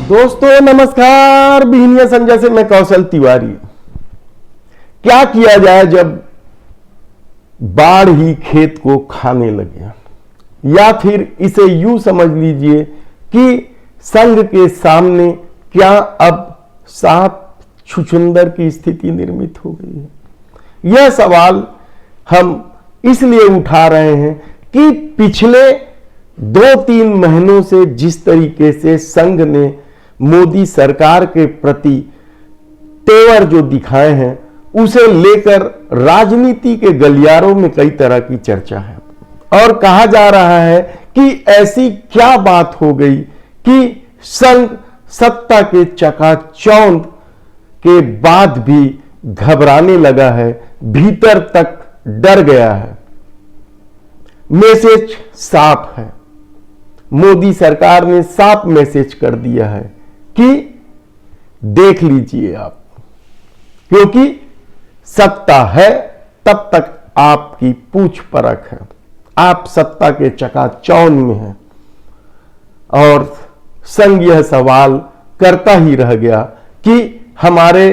दोस्तों नमस्कार। बिहनिया संजय से मैं कौशल तिवारी। क्या किया जाए जब बाढ़ ही खेत को खाने लगे, या फिर इसे यूं समझ लीजिए कि संघ के सामने क्या अब सांप छुछुंदर की स्थिति निर्मित हो गई है। यह सवाल हम इसलिए उठा रहे हैं कि पिछले 2-3 महीनों से जिस तरीके से संघ ने मोदी सरकार के प्रति तेवर जो दिखाए हैं, उसे लेकर राजनीति के गलियारों में कई तरह की चर्चा है और कहा जा रहा है कि ऐसी क्या बात हो गई कि संघ सत्ता के चकाचौंध के बाद भी घबराने लगा है, भीतर तक डर गया है। मैसेज साफ है, मोदी सरकार ने साफ मैसेज कर दिया है कि देख लीजिए आप, क्योंकि सत्ता है तब तक आपकी पूछ परख है, आप सत्ता के चकाचौंध में हैं। और संघ यह सवाल करता ही रह गया कि हमारे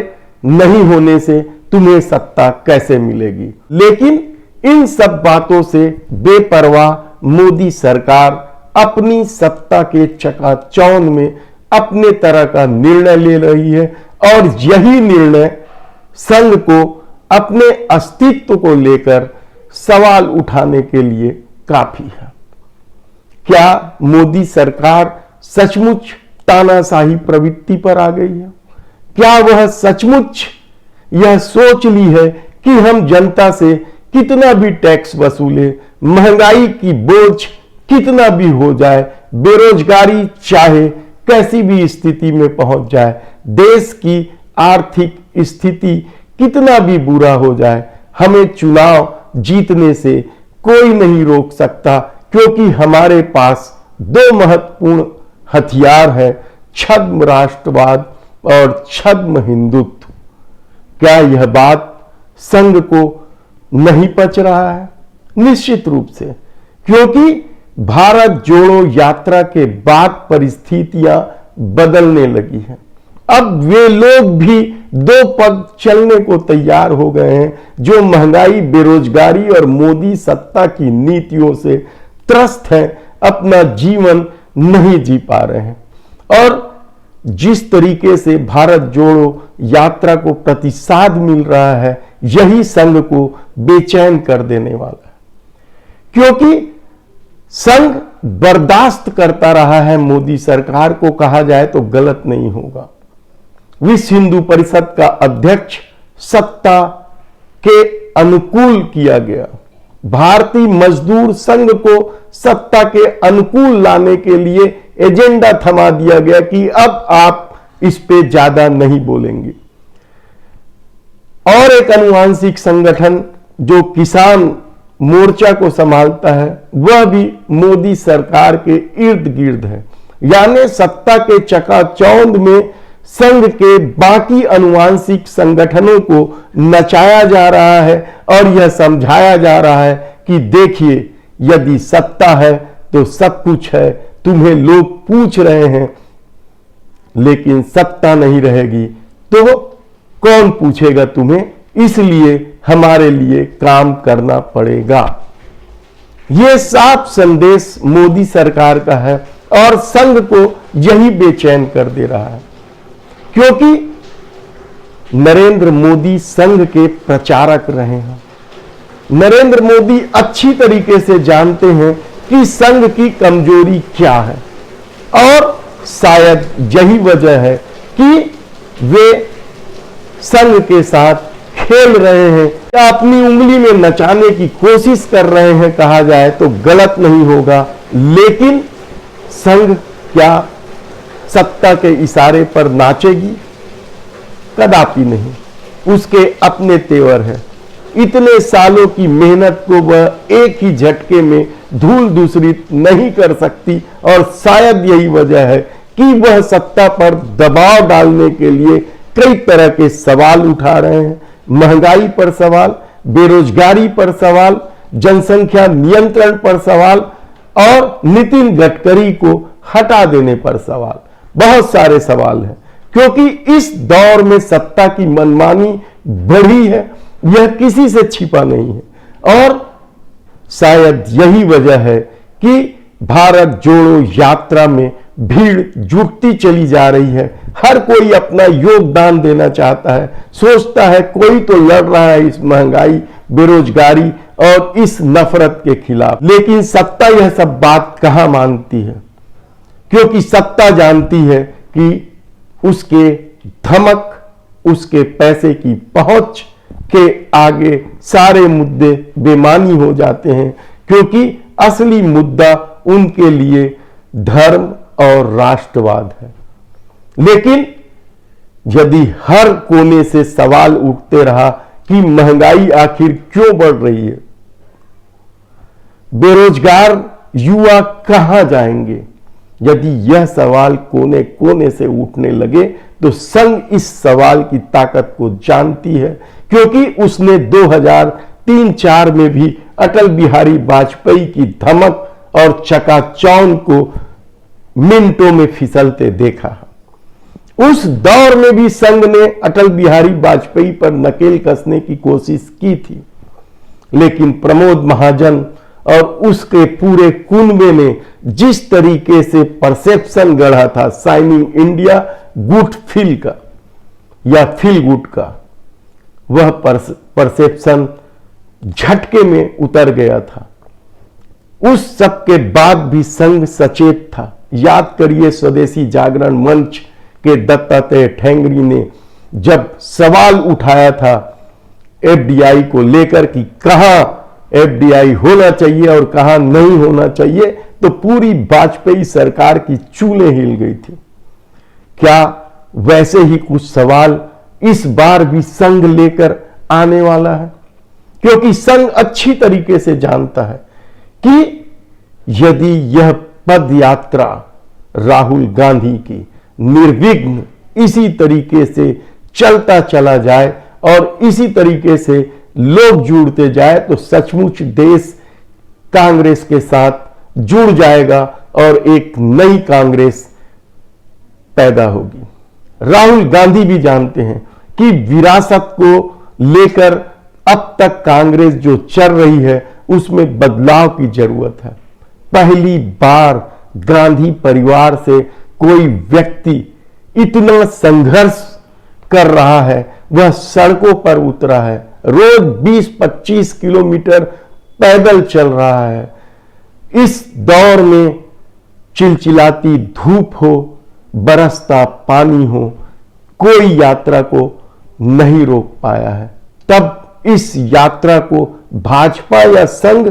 नहीं होने से तुम्हें सत्ता कैसे मिलेगी। लेकिन इन सब बातों से बेपरवाह मोदी सरकार अपनी सत्ता के चकाचौंध में अपने तरह का निर्णय ले रही है और यही निर्णय संघ को अपने अस्तित्व को लेकर सवाल उठाने के लिए काफी है। क्या मोदी सरकार सचमुच तानाशाही प्रवृत्ति पर आ गई है? क्या वह सचमुच यह सोच ली है कि हम जनता से कितना भी टैक्स वसूले, महंगाई की बोझ कितना भी हो जाए, बेरोजगारी चाहे कैसी भी स्थिति में पहुंच जाए, देश की आर्थिक स्थिति कितना भी बुरा हो जाए, हमें चुनाव जीतने से कोई नहीं रोक सकता, क्योंकि हमारे पास 2 महत्वपूर्ण हथियार है, छद्म राष्ट्रवाद और छद्म हिंदुत्व। क्या यह बात संघ को नहीं पच रहा है? निश्चित रूप से, क्योंकि भारत जोड़ो यात्रा के बाद परिस्थितियां बदलने लगी हैं। अब वे लोग भी 2 पग चलने को तैयार हो गए हैं जो महंगाई, बेरोजगारी और मोदी सत्ता की नीतियों से त्रस्त हैं, अपना जीवन नहीं जी पा रहे हैं। और जिस तरीके से भारत जोड़ो यात्रा को प्रतिसाद मिल रहा है, यही संघ को बेचैन कर देने वाला है, क्योंकि संघ बर्दाश्त करता रहा है मोदी सरकार को, कहा जाए तो गलत नहीं होगा। विश्व हिंदू परिषद का अध्यक्ष सत्ता के अनुकूल किया गया, भारतीय मजदूर संघ को सत्ता के अनुकूल लाने के लिए एजेंडा थमा दिया गया कि अब आप इस पे ज्यादा नहीं बोलेंगे। और एक अनुवांशिक संगठन जो किसान मोर्चा को संभालता है, वह भी मोदी सरकार के इर्द गिर्द है। यानी सत्ता के चकाचौंध में संघ के बाकी अनुवांशिक संगठनों को नचाया जा रहा है और यह समझाया जा रहा है कि देखिए, यदि सत्ता है तो सब कुछ है, तुम्हें लोग पूछ रहे हैं, लेकिन सत्ता नहीं रहेगी तो कौन पूछेगा तुम्हें, इसलिए हमारे लिए काम करना पड़ेगा। यह साफ संदेश मोदी सरकार का है और संघ को यही बेचैन कर दे रहा है, क्योंकि नरेंद्र मोदी संघ के प्रचारक रहे हैं। नरेंद्र मोदी अच्छी तरीके से जानते हैं कि संघ की कमजोरी क्या है, और शायद यही वजह है कि वे संघ के साथ खेल रहे हैं या अपनी उंगली में नचाने की कोशिश कर रहे हैं, कहा जाए तो गलत नहीं होगा। लेकिन संघ क्या सत्ता के इशारे पर नाचेगी? कदापि नहीं। उसके अपने तेवर है। इतने सालों की मेहनत को वह एक ही झटके में धूल दूसरित नहीं कर सकती, और शायद यही वजह है कि वह सत्ता पर दबाव डालने के लिए कई तरह के सवाल उठा रहे हैं। महंगाई पर सवाल, बेरोजगारी पर सवाल, जनसंख्या नियंत्रण पर सवाल और नितिन गडकरी को हटा देने पर सवाल। बहुत सारे सवाल हैं, क्योंकि इस दौर में सत्ता की मनमानी बढ़ी है, यह किसी से छिपा नहीं है। और शायद यही वजह है कि भारत जोड़ो यात्रा में भीड़ जुटती चली जा रही है। हर कोई अपना योगदान देना चाहता है, सोचता है कोई तो लड़ रहा है इस महंगाई, बेरोजगारी और इस नफरत के खिलाफ। लेकिन सत्ता यह सब बात कहां मानती है, क्योंकि सत्ता जानती है कि उसके धमक, उसके पैसे की पहुंच के आगे सारे मुद्दे बेमानी हो जाते हैं, क्योंकि असली मुद्दा उनके लिए धर्म और राष्ट्रवाद है। लेकिन यदि हर कोने से सवाल उठते रहा कि महंगाई आखिर क्यों बढ़ रही है, बेरोजगार युवा कहां जाएंगे, यदि यह सवाल कोने कोने से उठने लगे तो संघ इस सवाल की ताकत को जानती है, क्योंकि उसने 2003-4 में भी अटल बिहारी वाजपेयी की धमक और चकाचौंध को मिनटों में फिसलते देखा। उस दौर में भी संघ ने अटल बिहारी वाजपेयी पर नकेल कसने की कोशिश की थी, लेकिन प्रमोद महाजन और उसके पूरे कुनबे ने जिस तरीके से परसेप्शन गढ़ा था शाइनिंग इंडिया गुड फील का या फील गुड का, वह परसेप्शन झटके में उतर गया था। उस सब के बाद भी संघ सचेत था। याद करिए स्वदेशी जागरण मंच के दत्तात्रेय ठेंगड़ी ने जब सवाल उठाया था एफडीआई को लेकर कि कहां एफडीआई होना चाहिए और कहां नहीं होना चाहिए, तो पूरी वाजपेयी सरकार की चूलें हिल गई थी। क्या वैसे ही कुछ सवाल इस बार भी संघ लेकर आने वाला है? क्योंकि संघ अच्छी तरीके से जानता है कि यदि यह पद यात्रा राहुल गांधी की निर्विघ्न इसी तरीके से चलता चला जाए और इसी तरीके से लोग जुड़ते जाए, तो सचमुच देश कांग्रेस के साथ जुड़ जाएगा और एक नई कांग्रेस पैदा होगी। राहुल गांधी भी जानते हैं कि विरासत को लेकर अब तक कांग्रेस जो चल रही है उसमें बदलाव की जरूरत है। पहली बार गांधी परिवार से कोई व्यक्ति इतना संघर्ष कर रहा है, वह सड़कों पर उतरा है, रोज 20-25 किलोमीटर पैदल चल रहा है। इस दौर में चिलचिलाती धूप हो, बरसता पानी हो, कोई यात्रा को नहीं रोक पाया है। तब इस यात्रा को भाजपा या संघ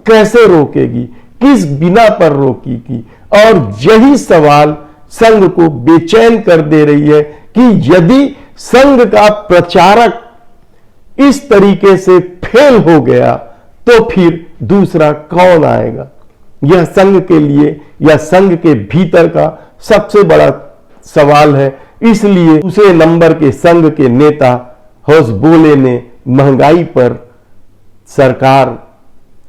कैसे रोकेगी, किस बिना पर रोकेगी? और यही सवाल संघ को बेचैन कर दे रही है कि यदि संघ का प्रचारक इस तरीके से फेल हो गया तो फिर दूसरा कौन आएगा? यह संघ के लिए या संघ के भीतर का सबसे बड़ा सवाल है। इसलिए दूसरे नंबर के संघ के नेता होसबोले ने महंगाई पर सरकार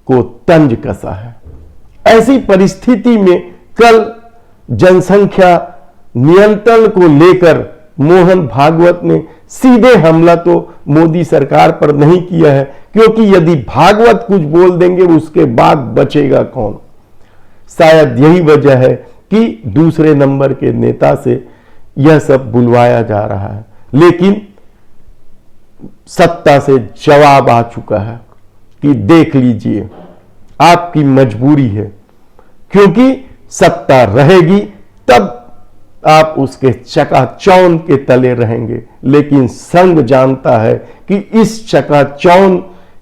को तंज कसा है। ऐसी परिस्थिति में कल जनसंख्या नियंत्रण को लेकर मोहन भागवत ने सीधे हमला तो मोदी सरकार पर नहीं किया है, क्योंकि यदि भागवत कुछ बोल देंगे उसके बाद बचेगा कौन? शायद यही वजह है कि दूसरे नंबर के नेता से यह सब बुलवाया जा रहा है। लेकिन सत्ता से जवाब आ चुका है कि देख लीजिए आपकी मजबूरी है, क्योंकि सत्ता रहेगी तब आप उसके चकाचौंध के तले रहेंगे। लेकिन संघ जानता है कि इस चकाचौंध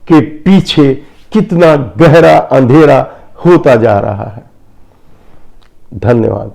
के पीछे कितना गहरा अंधेरा होता जा रहा है। धन्यवाद।